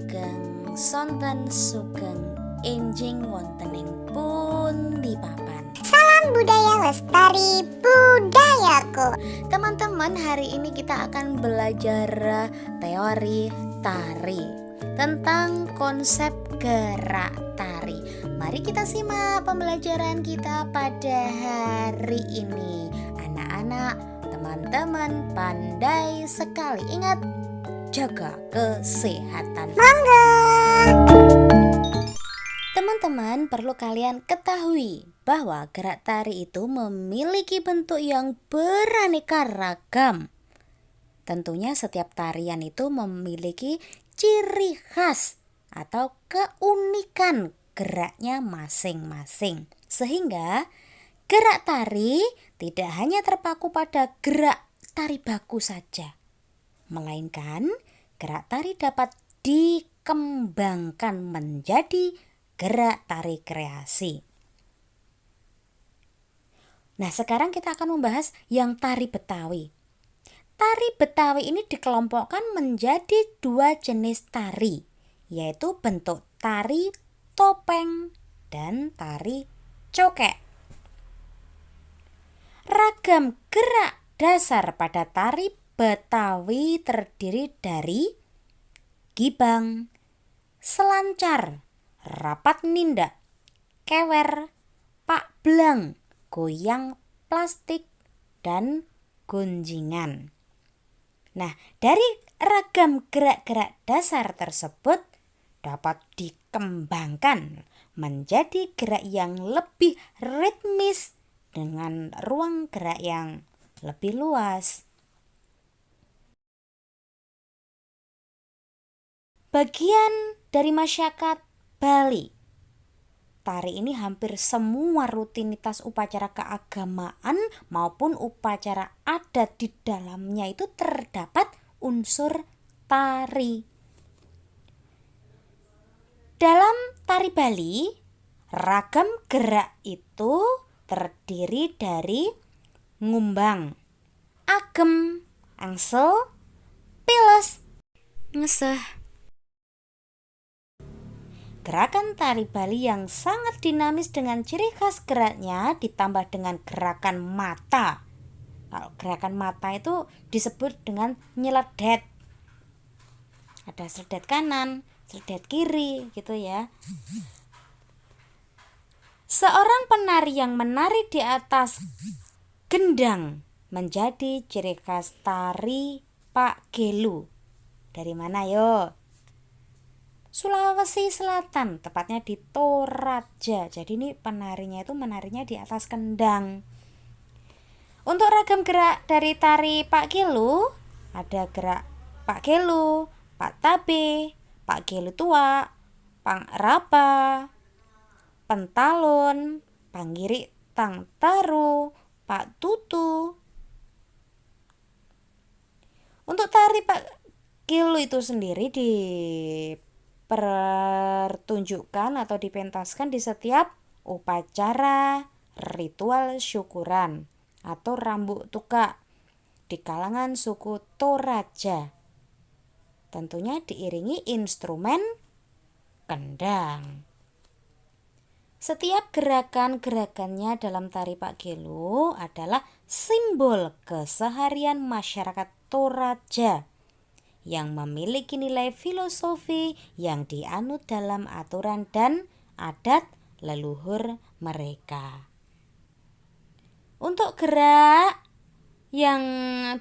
sugeng sonten sugeng enjing wontening pundi papan. Salam budaya lestari budayaku. Teman-teman, hari ini kita akan belajar teori tari tentang konsep gerak tari. Mari kita simak pembelajaran kita pada hari ini. Anak-anak, teman-teman pandai sekali. Ingat, jaga kesehatan. Monggo. Teman-teman, perlu kalian ketahui bahwa gerak tari itu memiliki bentuk yang beraneka ragam. Tentunya setiap tarian itu memiliki ciri khas atau keunikan geraknya masing-masing. Sehingga gerak tari tidak hanya terpaku pada gerak tari baku saja, melainkan gerak tari dapat dikembangkan menjadi gerak tari kreasi. Nah, sekarang kita akan membahas yang tari Betawi. Tari Betawi ini dikelompokkan menjadi dua jenis tari, yaitu bentuk tari topeng dan tari cokek. Ragam gerak dasar pada tari Betawi terdiri dari gibang, selancar, rapat nindak, kewer, pak belang, goyang plastik, dan gunjingan. Nah, dari ragam gerak-gerak dasar tersebut dapat dikembangkan menjadi gerak yang lebih ritmis dengan ruang gerak yang lebih luas. Bagian dari masyarakat Bali, tari ini hampir semua rutinitas upacara keagamaan maupun upacara adat di dalamnya itu terdapat unsur tari. Dalam tari Bali, ragam gerak itu terdiri dari ngumbang, agem, angsel, piles, ngeseh. Gerakan tari Bali yang sangat dinamis dengan ciri khas geraknya ditambah dengan gerakan mata. Kalau gerakan mata itu disebut dengan nyeledet. Ada seledet kanan, seledet kiri gitu ya. Seorang penari yang menari di atas gendang menjadi ciri khas tari Pak Gelu. Dari mana yo? Sulawesi Selatan, tepatnya di Toraja. Jadi ini penarinya itu menarinya di atas kendang. Untuk ragam gerak dari tari Pak Gelu, ada gerak Pak Gelu, Pak Tabe, Pak Gelu tua, Pang Rapa, Pentalun, Panggiri Tang Taru, Pak Tutu. Untuk tari Pak Gelu itu sendiri dipertunjukkan atau dipentaskan di setiap upacara ritual syukuran atau rambut tukak di kalangan suku Toraja. Tentunya diiringi instrumen kendang. Setiap gerakan-gerakannya dalam tari Pak Gelu adalah simbol keseharian masyarakat Toraja yang memiliki nilai filosofi yang dianut dalam aturan dan adat leluhur mereka. Untuk gerak yang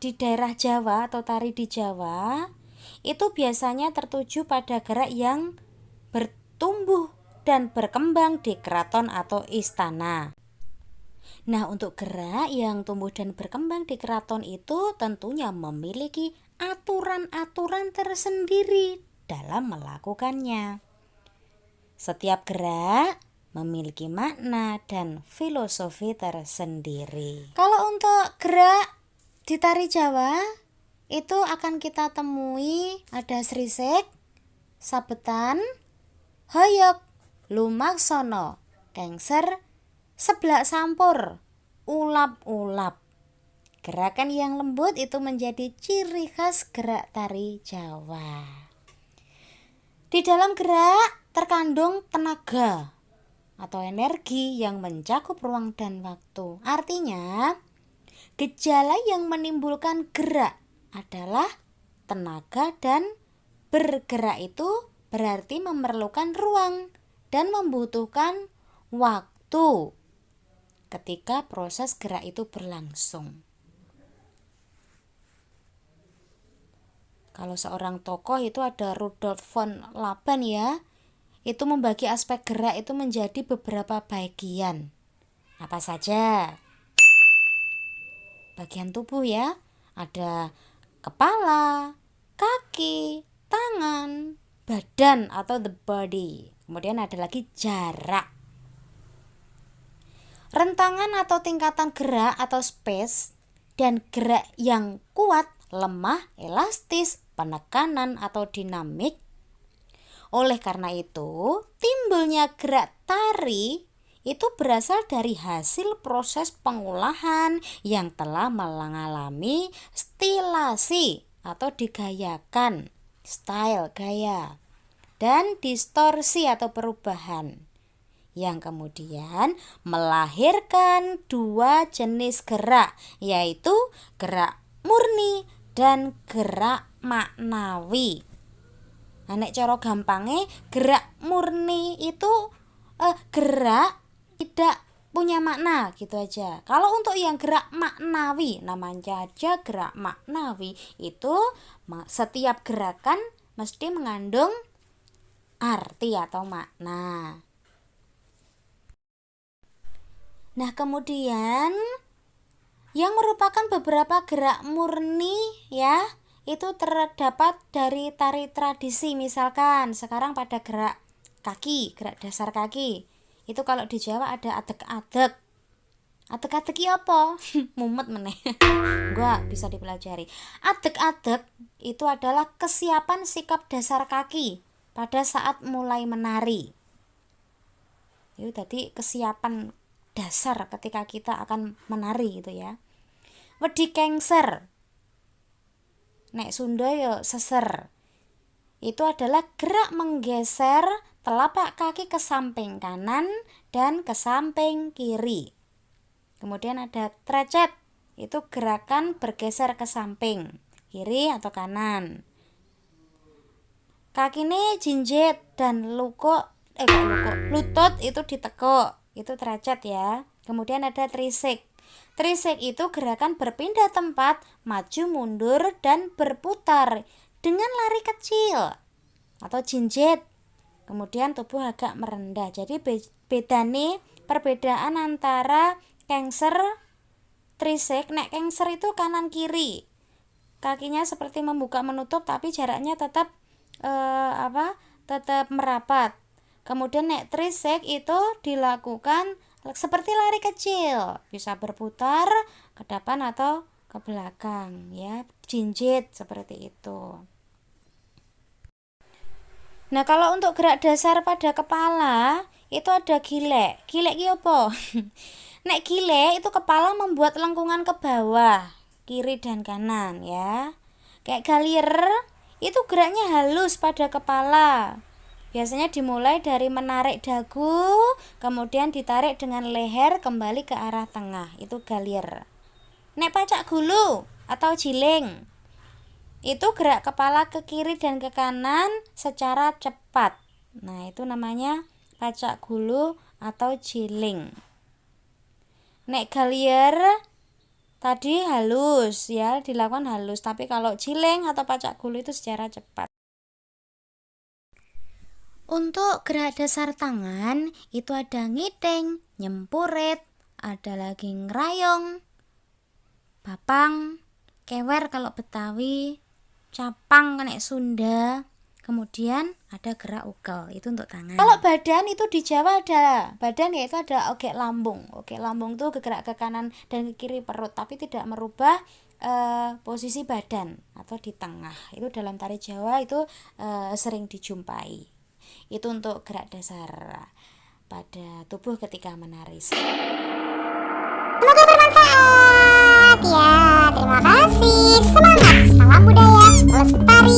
di daerah Jawa atau tari di Jawa itu biasanya tertuju pada gerak yang bertumbuh dan berkembang di keraton atau istana. Nah, untuk gerak yang tumbuh dan berkembang di keraton itu tentunya memiliki aturan-aturan tersendiri dalam melakukannya. Setiap gerak memiliki makna dan filosofi tersendiri. Kalau untuk gerak di tari Jawa itu akan kita temui ada srisik, sabetan, hoyok, lumaksono, kengser, seblak sampur, ulap-ulap. Gerakan yang lembut itu menjadi ciri khas gerak tari Jawa. Di dalam gerak terkandung tenaga atau energi yang mencakup ruang dan waktu. Artinya, gejala yang menimbulkan gerak adalah tenaga, dan bergerak itu berarti memerlukan ruang dan membutuhkan waktu ketika proses gerak itu berlangsung. Kalau seorang tokoh itu ada Rudolf von Laban ya, itu membagi aspek gerak itu menjadi beberapa bagian. Apa saja? Bagian tubuh ya, ada kepala, kaki, tangan, badan atau the body. Kemudian ada lagi jarak. Rentangan atau tingkatan gerak atau space, dan gerak yang kuat, lemah, elastis, penekanan atau dinamik. Oleh karena itu, timbulnya gerak tari itu berasal dari hasil proses pengolahan yang telah mengalami stilasi atau digayakan, style, gaya, dan distorsi atau perubahan, yang kemudian melahirkan dua jenis gerak, yaitu gerak murni dan gerak maknawi. Nek cara gampangnya, gerak murni itu gerak tidak punya makna gitu aja. Kalau untuk yang gerak maknawi, namanya aja gerak maknawi, itu setiap gerakan mesti mengandung arti atau makna. Nah, kemudian yang merupakan beberapa gerak murni ya, itu terdapat dari tari tradisi. Misalkan sekarang pada gerak kaki, gerak dasar kaki. Itu kalau di Jawa ada adeg-adeg. Adeg-adeg iki apa? Mumet meneh. Enggak, bisa dipelajari. Adeg-adeg itu adalah kesiapan sikap dasar kaki pada saat mulai menari. Itu tadi kesiapan dasar ketika kita akan menari gitu ya. Wedi kengser, nek Sunda ya seser. Itu adalah gerak menggeser telapak kaki ke samping kanan dan ke samping kiri. Kemudian ada trecet, itu gerakan bergeser ke samping kiri atau kanan. Kakine jinjit dan lutut itu ditekuk, itu trecet ya. Kemudian ada trisik. Trisik itu gerakan berpindah tempat, maju mundur dan berputar dengan lari kecil atau jinjit. Kemudian tubuh agak merendah. Jadi perbedaan antara kengser, trisik. Nek kengser itu kanan kiri, kakinya seperti membuka menutup tapi jaraknya tetap tetap merapat. Kemudian nek trisik itu dilakukan seperti lari kecil, bisa berputar ke depan atau ke belakang ya, jinjit seperti itu. Nah, kalau untuk gerak dasar pada kepala itu ada gilek. Gilek iki apa? Nek gilek itu kepala membuat lengkungan ke bawah, kiri dan kanan ya. Kayak galir itu geraknya halus pada kepala. Biasanya dimulai dari menarik dagu, kemudian ditarik dengan leher kembali ke arah tengah, itu galir. Nek pacak gulu atau jiling, itu gerak kepala ke kiri dan ke kanan secara cepat. Nah, itu namanya pacak gulu atau jiling. Nek galir tadi halus ya, dilakukan halus, tapi kalau jiling atau pacak gulu itu secara cepat. Untuk gerak dasar tangan itu ada ngiting, nyempurit, ada lagi ngerayong, bapang, kewer kalau Betawi, capang nek Sunda. Kemudian ada gerak ugel, itu untuk tangan. Kalau badan itu di Jawa ada badan, yaitu ada ogek lambung. Ogek lambung itu gerak ke kanan dan ke kiri perut, tapi tidak merubah posisi badan atau di tengah. Itu dalam tari Jawa itu sering dijumpai. Itu untuk gerak dasar pada tubuh ketika menari. Semoga bermanfaat ya. Terima kasih. Semangat. Salam budaya lestari.